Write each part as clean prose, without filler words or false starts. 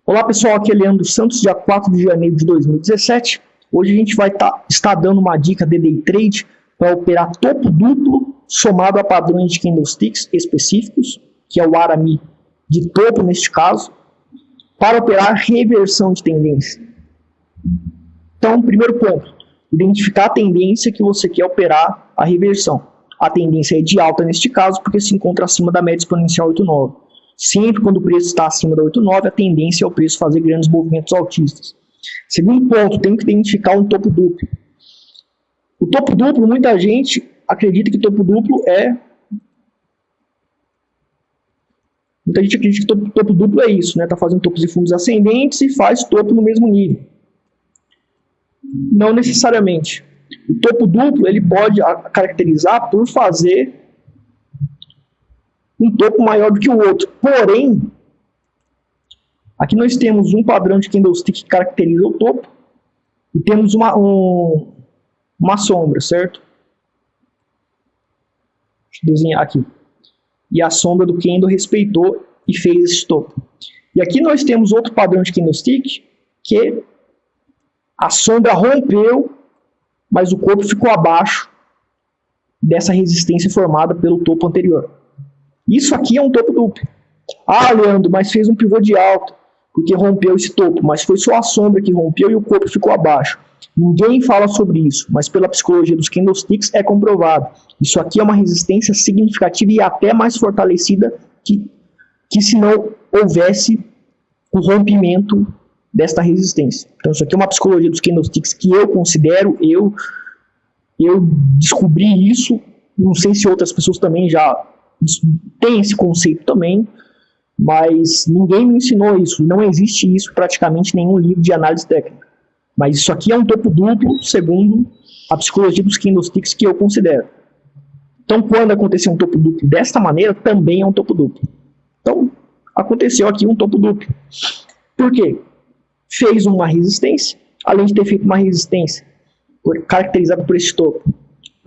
Olá pessoal, aqui é Leandro Santos, dia 4 de janeiro de 2017. Hoje a gente vai estar dando uma dica de day trade para operar topo duplo somado a padrões de candlesticks específicos, que é o Arami de topo neste caso, para operar reversão de tendência. Então, primeiro ponto, identificar a tendência que você quer operar a reversão. A tendência é de alta neste caso, porque se encontra acima da média exponencial 8,9. Sempre quando o preço está acima da 8,9, a tendência é o preço fazer grandes movimentos altistas. Segundo ponto, tem que identificar um topo duplo. O topo duplo, muita gente acredita que topo duplo é... Muita gente acredita que topo duplo é isso, né? Tá fazendo topos e fundos ascendentes e faz topo no mesmo nível. Não necessariamente. O topo duplo, ele pode caracterizar por fazer um topo maior do que o outro. Porém, aqui nós temos um padrão de candlestick que caracteriza o topo e temos uma sombra, certo? Deixa eu desenhar aqui. E a sombra do candle respeitou e fez esse topo. E aqui nós temos outro padrão de candlestick que a sombra rompeu, mas o corpo ficou abaixo dessa resistência formada pelo topo anterior. Isso aqui é um topo duplo. Ah, Leandro, mas fez um pivô de alta, porque rompeu esse topo, mas foi só a sombra que rompeu e o corpo ficou abaixo. Ninguém fala sobre isso, mas pela psicologia dos candlesticks é comprovado. Isso aqui é uma resistência significativa e até mais fortalecida que se não houvesse o rompimento desta resistência. Então isso aqui é uma psicologia dos candlesticks que eu considero, eu descobri isso, não sei se outras pessoas também já tem esse conceito também, mas ninguém me ensinou isso, não existe isso praticamente em nenhum livro de análise técnica. Mas isso aqui é um topo duplo, segundo a psicologia dos candlesticks que eu considero. Então, quando acontecer um topo duplo desta maneira, também é um topo duplo. Então, aconteceu aqui um topo duplo. Por quê? Fez uma resistência, além de ter feito uma resistência caracterizada por esse topo,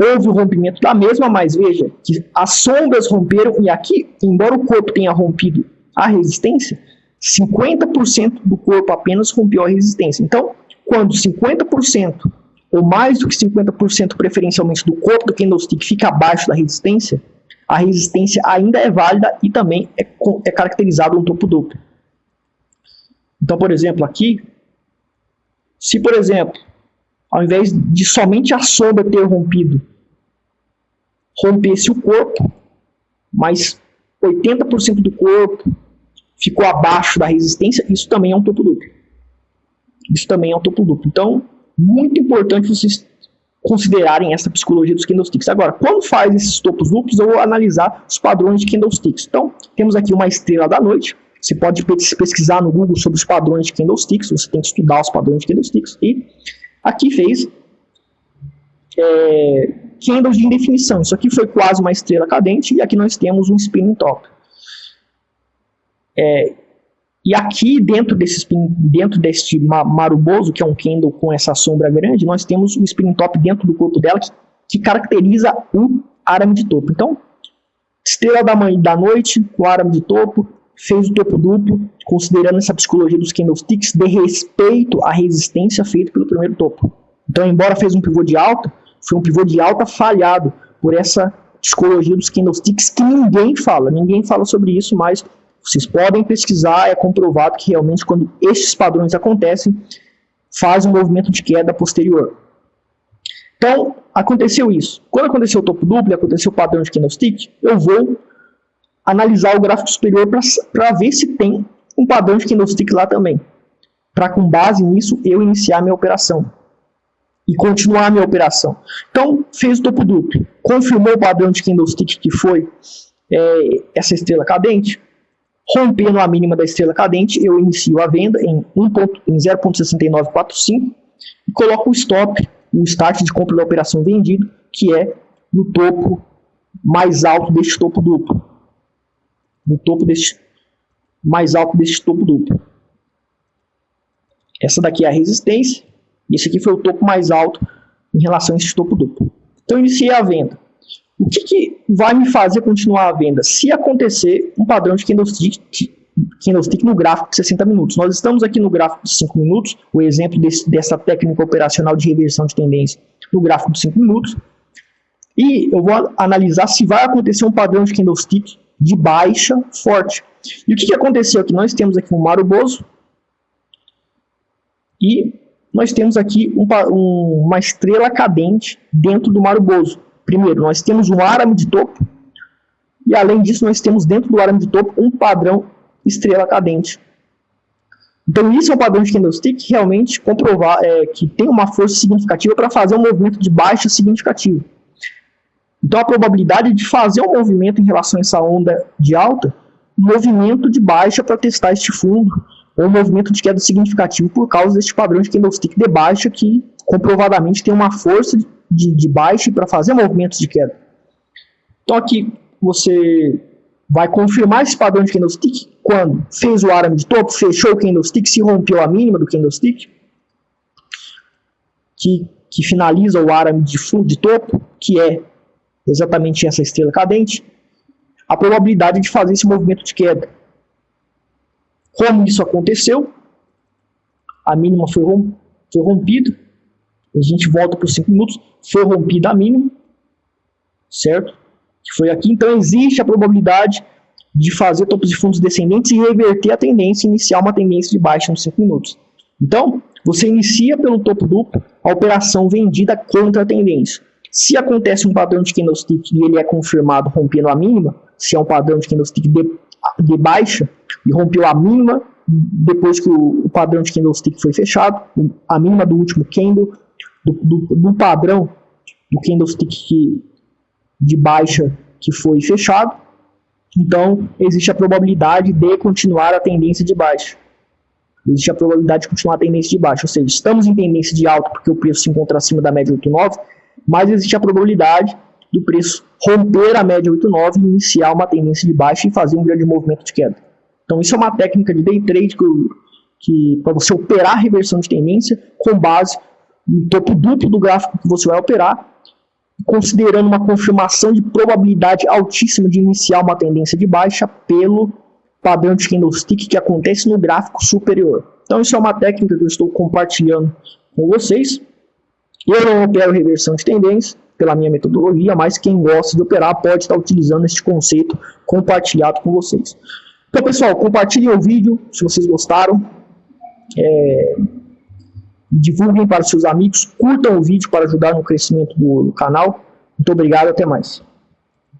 houve o rompimento da mesma, mas veja que as sombras romperam e aqui, embora o corpo tenha rompido a resistência, 50% do corpo apenas rompeu a resistência. Então, quando 50% ou mais do que 50% preferencialmente do corpo do candlestick fica abaixo da resistência, a resistência ainda é válida e também é caracterizado um topo duplo. Então, por exemplo, aqui, se por exemplo, ao invés de somente a sombra ter rompido, rompesse o corpo, mas 80% do corpo ficou abaixo da resistência, isso também é um topo duplo. Isso também é um topo duplo. Então, muito importante vocês considerarem essa psicologia dos candlesticks. Agora, quando faz esses topos duplos, eu vou analisar os padrões de candlesticks. Então, temos aqui uma estrela da noite. Você pode pesquisar no Google sobre os padrões de candlesticks, você tem que estudar os padrões de candlesticks. E aqui fez candles de indefinição. Isso aqui foi quase uma estrela cadente e aqui nós temos um spinning top. E aqui dentro deste maruboso, que é um candle com essa sombra grande, nós temos o spinning top dentro do corpo dela que caracteriza o arame de topo. Então, estrela da noite, o arame de topo, fez o topo duplo, considerando essa psicologia dos candlesticks de respeito à resistência feita pelo primeiro topo. Então, embora fez um pivô de alta, foi um pivô de alta falhado por essa psicologia dos candlesticks que ninguém fala sobre isso, mas vocês podem pesquisar, é comprovado que realmente quando esses padrões acontecem, faz um movimento de queda posterior. Então, aconteceu isso. Quando aconteceu o topo duplo e aconteceu o padrão de candlestick, eu vou analisar o gráfico superior para ver se tem um padrão de candlestick lá também. Para, com base nisso, eu iniciar minha operação e continuar a minha operação. Então, fez o topo duplo, confirmou o padrão de candlestick que foi essa estrela cadente, rompendo a mínima da estrela cadente, eu inicio a venda em 0.6945 e coloco o stop, o start de compra da operação vendido, que é no topo mais alto deste topo duplo. No topo mais alto deste topo duplo. Essa daqui é a resistência, e esse aqui foi o topo mais alto em relação a esse topo duplo. Então, eu iniciei a venda. O que vai me fazer continuar a venda? Se acontecer um padrão de candlestick candlestick no gráfico de 60 minutos. Nós estamos aqui no gráfico de 5 minutos, o exemplo dessa técnica operacional de reversão de tendência no gráfico de 5 minutos. E eu vou analisar se vai acontecer um padrão de candlestick de baixa forte. E o que aconteceu aqui? Nós temos aqui um Marubozu e nós temos aqui uma estrela cadente dentro do Marubozu. Primeiro, nós temos um arame de topo e, além disso, nós temos dentro do arame de topo um padrão estrela cadente. Então, isso é um padrão de candlestick que realmente que tem uma força significativa para fazer um movimento de baixa significativo. Então, a probabilidade de fazer um movimento em relação a essa onda de alta, movimento de baixa para testar este fundo, ou um movimento de queda significativo por causa deste padrão de candlestick de baixa que comprovadamente tem uma força de baixa para fazer movimentos de queda. Então, aqui você vai confirmar esse padrão de candlestick quando fez o arame de topo, fechou o candlestick, se rompeu a mínima do candlestick, que finaliza o arame de fundo de topo, que é exatamente essa estrela cadente, a probabilidade de fazer esse movimento de queda. Como isso aconteceu, a mínima foi rompida, a gente volta para os 5 minutos, foi rompida a mínima, certo? Que foi aqui, então existe a probabilidade de fazer topos de fundos descendentes e reverter a tendência, iniciar uma tendência de baixa nos 5 minutos. Então, você inicia pelo topo duplo a operação vendida contra a tendência. Se acontece um padrão de candlestick e ele é confirmado rompendo a mínima, se é um padrão de candlestick de baixa e rompeu a mínima depois que o padrão de candlestick foi fechado, a mínima do último candle, do padrão do candlestick de baixa que foi fechado, então existe a probabilidade de continuar a tendência de baixa. Existe a probabilidade de continuar a tendência de baixa, ou seja, estamos em tendência de alta porque o preço se encontra acima da média 8,9, mas existe a probabilidade do preço romper a média 8,9 e iniciar uma tendência de baixa e fazer um grande movimento de queda. Então isso é uma técnica de day trade que para você operar a reversão de tendência com base no topo duplo do gráfico que você vai operar, considerando uma confirmação de probabilidade altíssima de iniciar uma tendência de baixa pelo padrão de candlestick que acontece no gráfico superior. Então isso é uma técnica que eu estou compartilhando com vocês. Eu não opero reversão de tendência pela minha metodologia, mas quem gosta de operar pode estar utilizando este conceito compartilhado com vocês. Então, pessoal, compartilhem o vídeo se vocês gostaram. Divulguem para seus amigos, curtam o vídeo para ajudar no crescimento do canal. Muito obrigado, até mais.